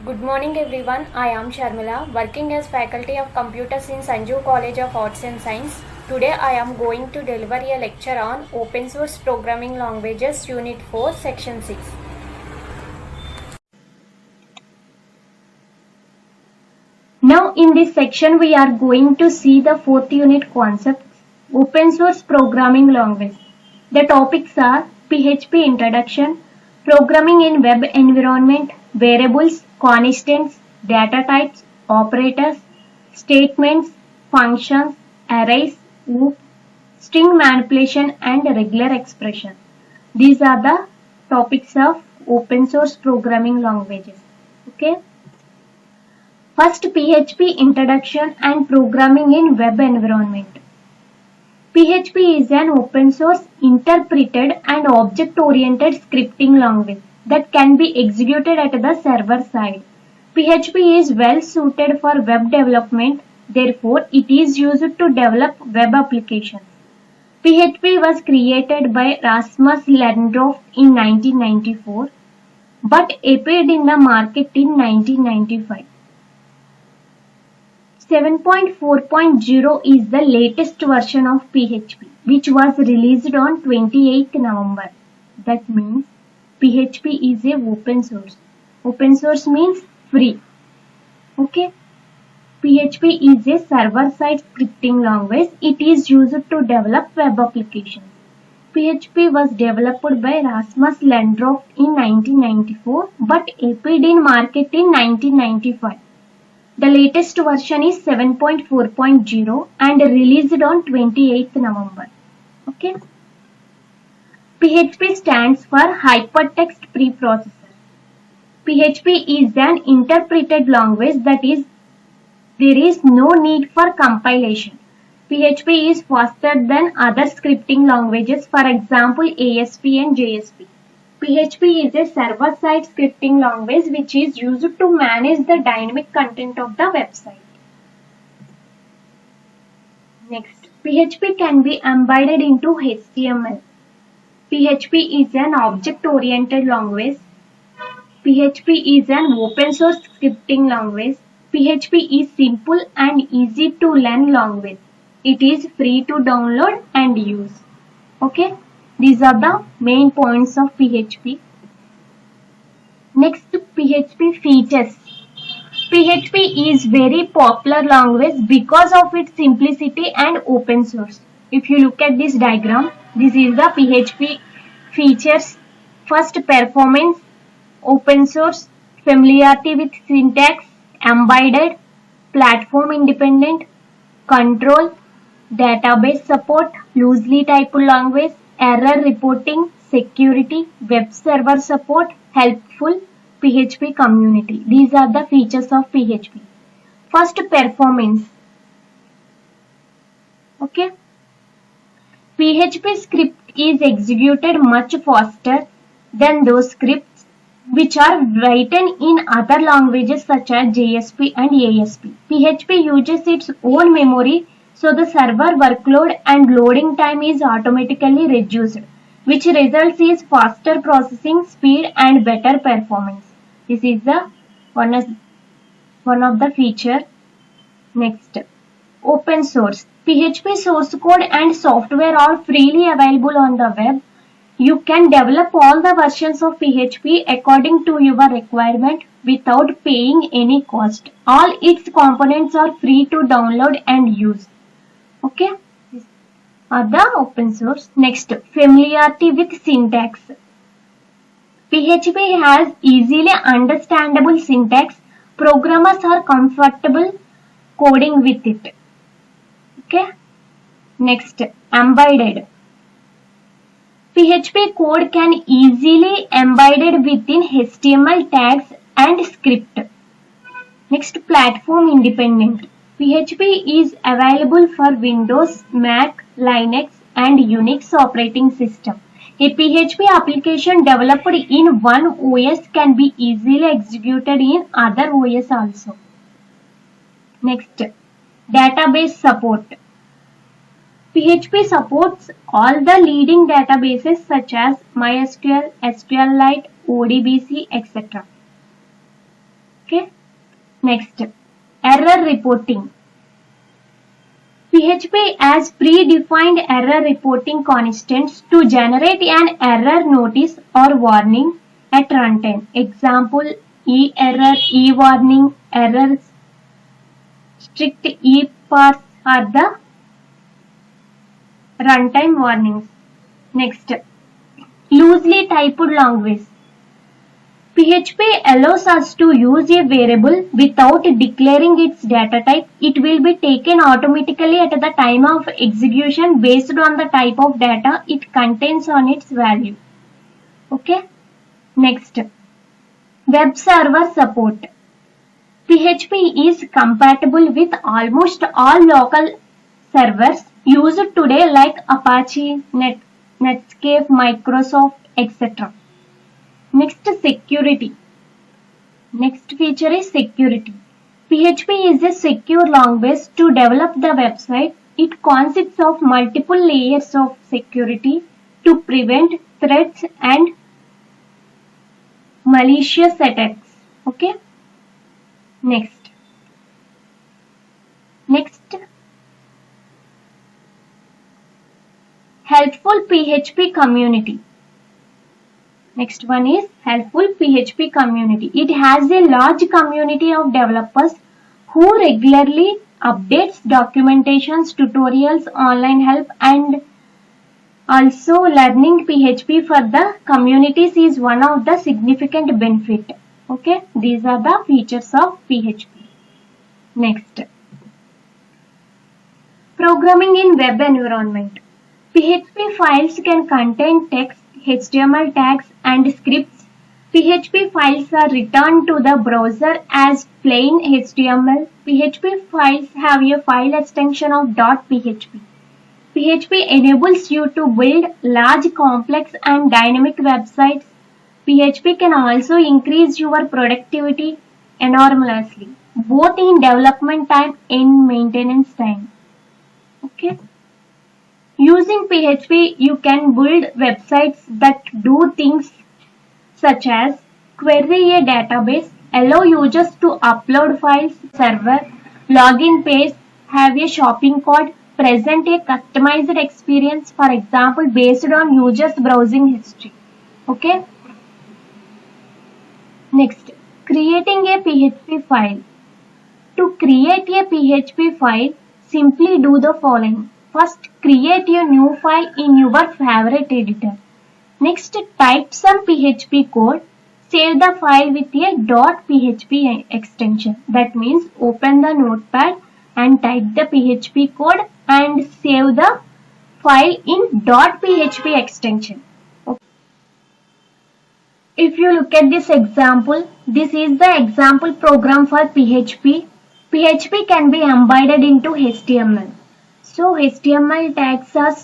Good morning everyone, I am Sharmila, working as faculty of computers in Sanju College of Arts and Science. Today I am going to deliver a lecture on Open Source Programming Languages Unit 4 Section 6. Now in this section we are going to see the fourth unit concepts, Open Source Programming Language. The topics are PHP Introduction, Programming in Web Environment, Variables, Constants, Data Types, Operators, Statements, Functions, Arrays, Loops, String Manipulation and Regular Expression. These are the topics of Open Source Programming Languages. Okay. First, PHP Introduction and Programming in Web Environment. PHP is an open source, interpreted and object-oriented scripting language that can be executed at the server side. PHP is well suited for web development, therefore it is used to develop web applications. PHP was created by Rasmus Lerndorf in 1994 but appeared in the market in 1995. 7.4.0 is the latest version of PHP, which was released on 28th November. That means PHP is a open source. Open source means free. Okay. PHP is a server-side scripting language. It is used to develop web applications. PHP was developed by Rasmus Lerndorf in 1994 but appeared in market in 1995. The latest version is 7.4.0 and released on 28th November. Okay. PHP stands for Hypertext Preprocessor. PHP is an interpreted language, that is, there is no need for compilation. PHP is faster than other scripting languages, for example ASP and JSP. PHP is a server-side scripting language which is used to manage the dynamic content of the website. Next, PHP can be embedded into HTML. PHP is an object-oriented language. PHP is an open-source scripting language. PHP is simple and easy to learn language. It is free to download and use. Okay. These are the main points of PHP. Next, PHP features. PHP is very popular language because of its simplicity and open source. If you look at this diagram, this is the PHP features. First, performance, open source, familiarity with syntax, embedded, platform independent, control, database support, loosely typed language, error reporting, security, web server support, helpful, PHP community. These are the features of PHP. First, performance. Okay. PHP script is executed much faster than those scripts which are written in other languages such as JSP and ASP. PHP uses its own memory, so the server workload and loading time is automatically reduced, which results in faster processing speed and better performance. This is the one of the feature. Next, open source. PHP source code and software are freely available on the web. You can develop all the versions of PHP according to your requirement without paying any cost. All its components are free to download and use. Okay, these are the open source. Next, familiarity with syntax. PHP has easily understandable syntax. Programmers are comfortable coding with it. Okay. Next, embedded. PHP code can easily embedded within HTML tags and script. Next, platform independent. PHP is available for Windows, Mac, Linux and Unix operating system. A PHP application developed in one OS can be easily executed in other OS also. Next, database support. PHP supports all the leading databases such as MySQL, SQLite, ODBC, etc. Okay. Next, error reporting. PHP has predefined error reporting constants to generate an error notice or warning at runtime. Example, e-error, e-warning, errors, strict e-parse are the runtime warnings. Next, loosely typed language. PHP allows us to use a variable without declaring its data type. It will be taken automatically at the time of execution based on the type of data it contains on its value. Okay. Next, web server support. PHP is compatible with almost all local servers used today like Apache, Netscape, Microsoft, etc. Next, security. Next feature is security. PHP is a secure language to develop the website. It consists of multiple layers of security to prevent threats and malicious attacks. Okay. Next, helpful PHP community. Next one is helpful PHP community. It has a large community of developers who regularly updates documentations, tutorials, online help, and also learning PHP for the communities is one of the significant benefit. Okay, these are the features of PHP. Next, programming in web environment. PHP files can contain text, HTML tags, and scripts. PHP files are returned to the browser as plain HTML. PHP files have a file extension of .php. PHP enables you to build large, complex, and dynamic websites. PHP can also increase your productivity enormously, both in development time and maintenance time. Okay. Using PHP, you can build websites that do things such as query a database, allow users to upload files, server, login page, have a shopping cart, present a customized experience, for example, based on users' browsing history. Okay. Next, creating a PHP file. To create a PHP file, simply do the following. First, create a new file in your favorite editor. Next, type some PHP code. Save the file with a .php extension. That means open the notepad and type the PHP code and save the file in .php extension. Okay. If you look at this example, this is the example program for PHP. PHP can be embedded into HTML. So HTML tags are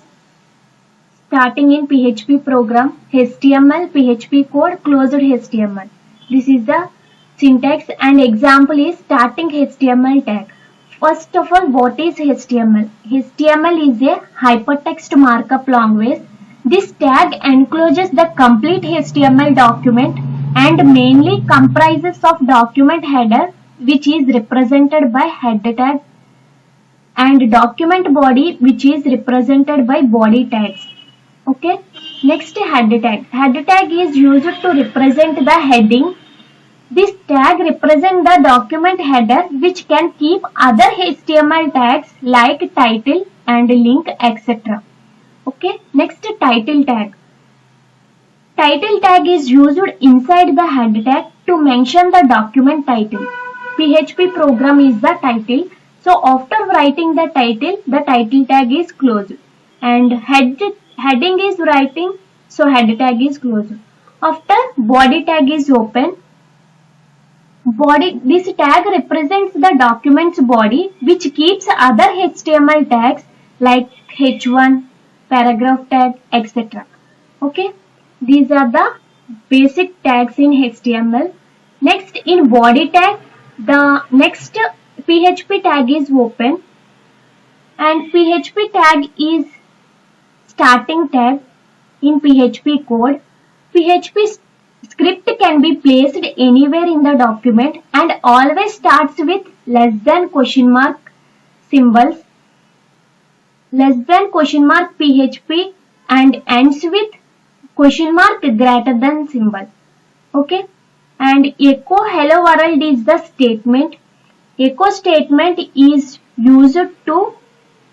starting in PHP program, HTML, PHP code, closed HTML. This is the syntax and example is starting HTML tag. First of all, what is HTML? HTML is a hypertext markup language. This tag encloses the complete HTML document and mainly comprises of document header, which is represented by header tag, and document body, which is represented by body tags. Okay. Next, header tag. Header tag is used to represent the heading. This tag represents the document header, which can keep other HTML tags like title and link, etc. Okay. Next, title tag. Title tag is used inside the header tag to mention the document title. PHP program is the title. So after writing the title tag is closed, and heading is writing, so head tag is closed. After body tag is open, this tag represents the document's body, which keeps other HTML tags like h1, paragraph tag, etc. Okay, these are the basic tags in HTML. Next, in body tag, the next PHP tag is open, and PHP tag is starting tag in PHP code. PHP Script can be placed anywhere in the document and always starts with less than question mark symbols, less than question mark PHP, and ends with question mark greater than symbol. Okay. And echo hello world is the statement. Echo statement is used to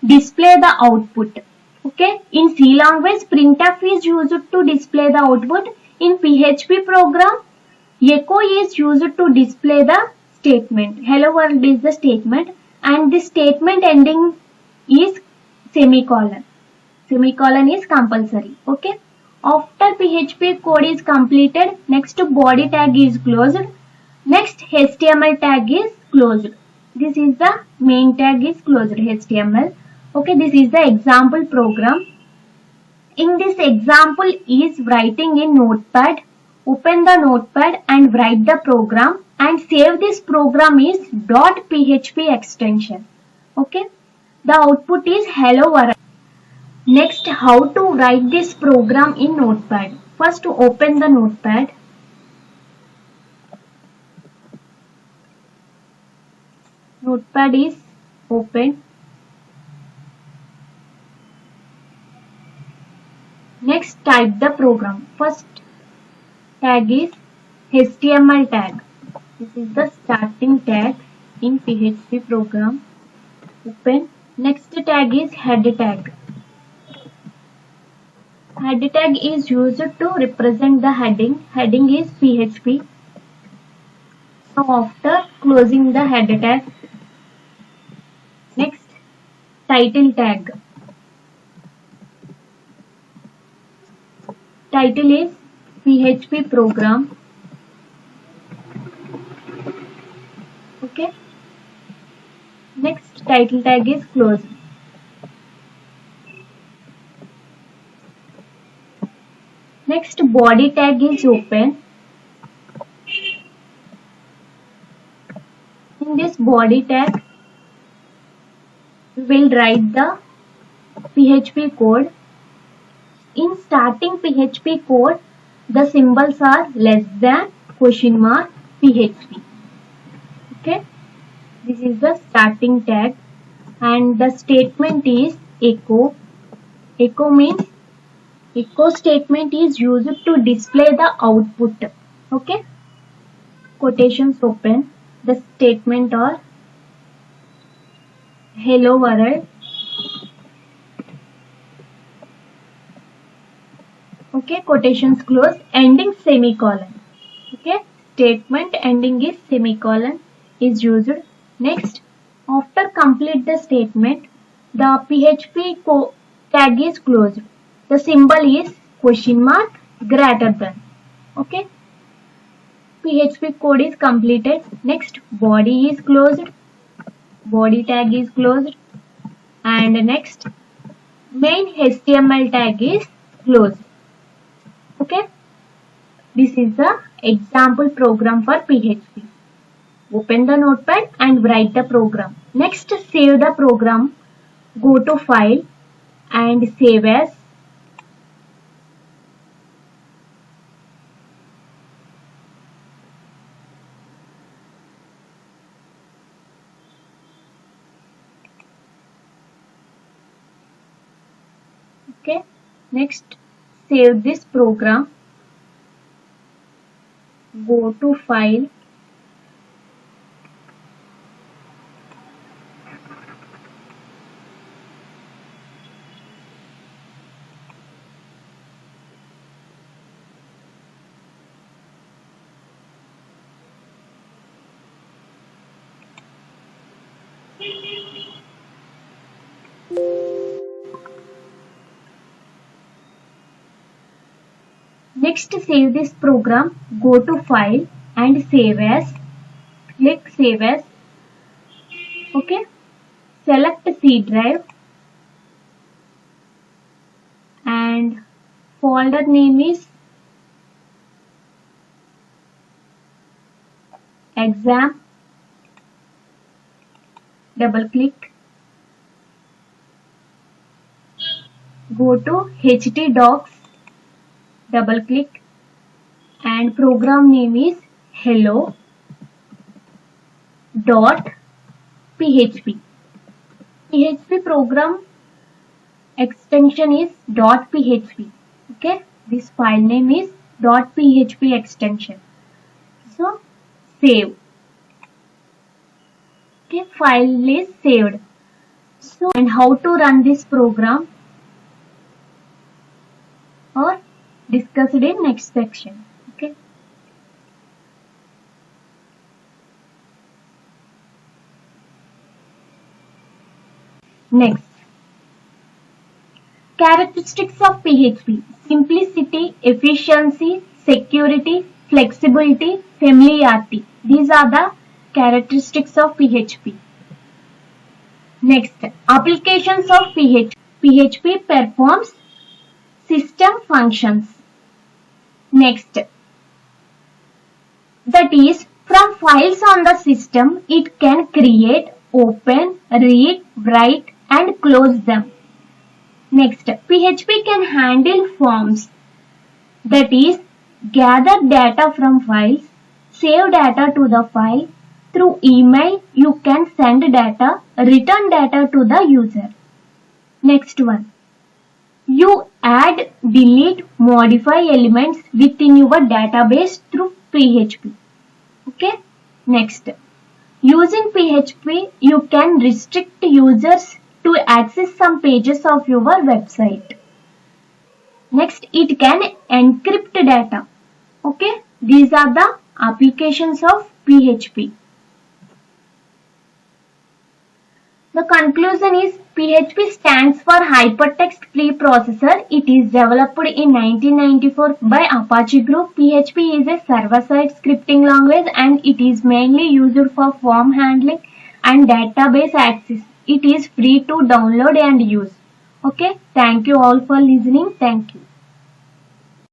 display the output. Okay. In C language, printf is used to display the output. In PHP program, echo is used to display the statement. Hello world is the statement, and the statement ending is semicolon. Semicolon is compulsory. Okay. After PHP code is completed, next body tag is closed. Next HTML tag is closed. This is the main tag is closed HTML. Okay, this is the example program. In this example is writing in notepad. Open the notepad and write the program and save this program is .php extension. Okay, the output is hello world. Next, how to write this program in notepad. First, open the notepad. Notepad is open. Next, type the program. First tag is HTML tag. This is the starting tag in PHP program. Open. Next tag is head tag. Head tag is used to represent the heading. Heading is PHP. So after closing the head tag, next title tag. Title is PHP program. Okay. Next title tag is closed. Next body tag is open. In this body tag, we will write the PHP code. In starting PHP code, the symbols are less than question mark PHP. Okay, this is the starting tag, and the statement is echo. Echo means echo statement is used to display the output. Okay, quotations open. The statement are hello world. Okay, quotations close, ending semicolon. Okay, statement ending is semicolon is used. Next, after complete the statement, the PHP tag is closed. The symbol is question mark greater than. Okay, PHP code is completed. Next, body is closed. Body tag is closed. And next, main HTML tag is closed. Okay, this is the example program for PHP. Open the notepad and write the program. Next, save the program. Go to file and save as. Okay, next save this program. Go to file. Next, save this program. Go to file and save as. Click save as. Okay. Select C drive and folder name is exam. Double click. Go to htdocs. Double click and program name is hello dot php. PHP program extension is .php. Okay, this file name is .php extension. So save. Okay, file is saved. So, and how to run this program or discussed in next section. Okay. Next, characteristics of PHP: simplicity, efficiency, security, flexibility, familiarity. These are the characteristics of PHP. Next, applications of PHP. PHP performs system functions. Next, that is, from files on the system, it can create, open, read, write, and close them. Next, PHP can handle forms, that is, gather data from files, save data to the file. Through email, you can send data, return data to the user. Next one, you add, delete, modify elements within your database through PHP. Okay. Next, using PHP, you can restrict users to access some pages of your website. Next, it can encrypt data. Okay, these are the applications of PHP. The conclusion is PHP stands for Hypertext Preprocessor. It is developed in 1994 by Apache Group. PHP is a server-side scripting language and it is mainly used for form handling and database access. It is free to download and use. Okay, thank you all for listening. Thank you.